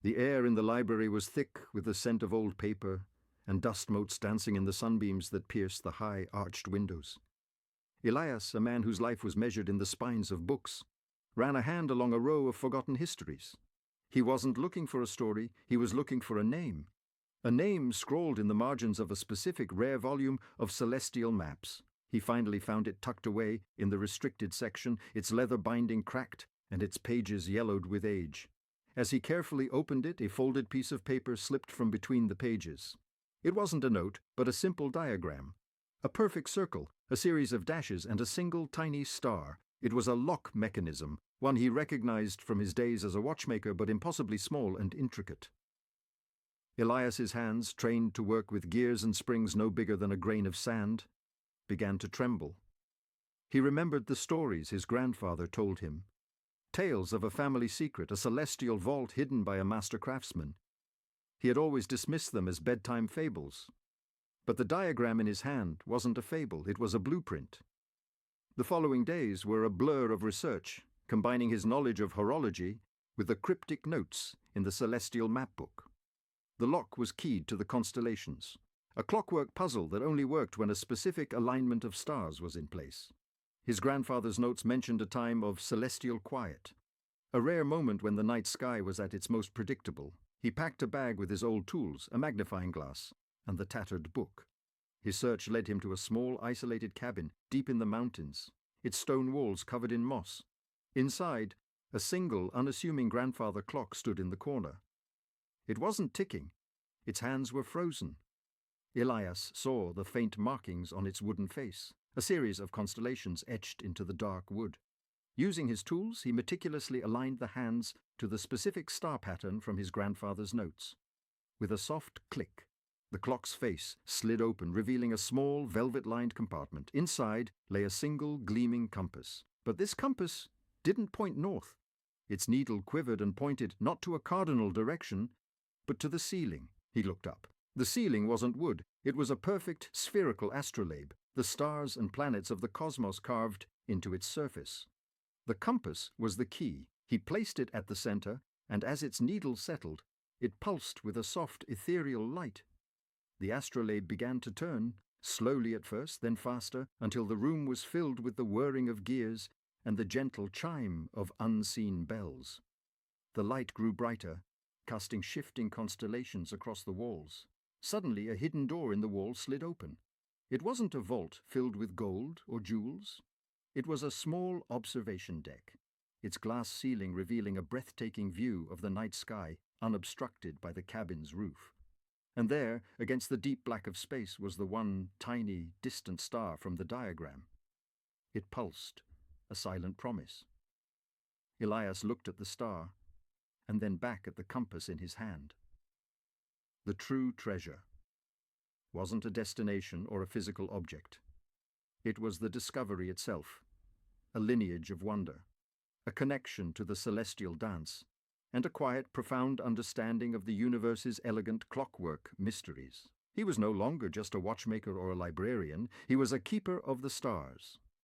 The air in the library was thick with the scent of old paper and dust motes dancing in the sunbeams that pierced the high, arched windows. Elias, a man whose life was measured in the spines of books, ran a hand along a row of forgotten histories. He wasn't looking for a story, he was looking for a name scrawled in the margins of a specific rare volume of celestial maps. He finally found it tucked away in the restricted section, its leather binding cracked and its pages yellowed with age. As he carefully opened it, a folded piece of paper slipped from between the pages. It wasn't a note, but a simple diagram. A perfect circle, a series of dashes, and a single tiny star. It was a lock mechanism, one he recognized from his days as a watchmaker, but impossibly small and intricate. Elias's hands, trained to work with gears and springs no bigger than a grain of sand, began to tremble. He remembered the stories his grandfather told him. Tales of a family secret, a celestial vault hidden by a master craftsman. He had always dismissed them as bedtime fables. But the diagram in his hand wasn't a fable, it was a blueprint. The following days were a blur of research, combining his knowledge of horology with the cryptic notes in the celestial map book. The lock was keyed to the constellations, a clockwork puzzle that only worked when a specific alignment of stars was in place. His grandfather's notes mentioned a time of celestial quiet, a rare moment when the night sky was at its most predictable. He packed a bag with his old tools, a magnifying glass, and the tattered book. His search led him to a small, isolated cabin deep in the mountains, its stone walls covered in moss. Inside, a single, unassuming grandfather clock stood in the corner. It wasn't ticking. Its hands were frozen. Elias saw the faint markings on its wooden face, a series of constellations etched into the dark wood. Using his tools, he meticulously aligned the hands to the specific star pattern from his grandfather's notes. With a soft click, the clock's face slid open, revealing a small, velvet-lined compartment. Inside lay a single, gleaming compass. But this compass didn't point north. Its needle quivered and pointed not to a cardinal direction, but to the ceiling. He looked up. The ceiling wasn't wood. It was a perfect spherical astrolabe, the stars and planets of the cosmos carved into its surface. The compass was the key. He placed it at the center, and as its needle settled, it pulsed with a soft, ethereal light. The astrolabe began to turn, slowly at first, then faster, until the room was filled with the whirring of gears and the gentle chime of unseen bells. The light grew brighter, casting shifting constellations across the walls. Suddenly, a hidden door in the wall slid open. It wasn't a vault filled with gold or jewels. It was a small observation deck, its glass ceiling revealing a breathtaking view of the night sky, unobstructed by the cabin's roof. And there, against the deep black of space, was the one tiny, distant star from the diagram. It pulsed, a silent promise. Elias looked at the star, and then back at the compass in his hand. The true treasure wasn't a destination or a physical object. It was the discovery itself, a lineage of wonder, a connection to the celestial dance, and a quiet, profound understanding of the universe's elegant clockwork mysteries. He was no longer just a watchmaker or a librarian. He was a keeper of the stars,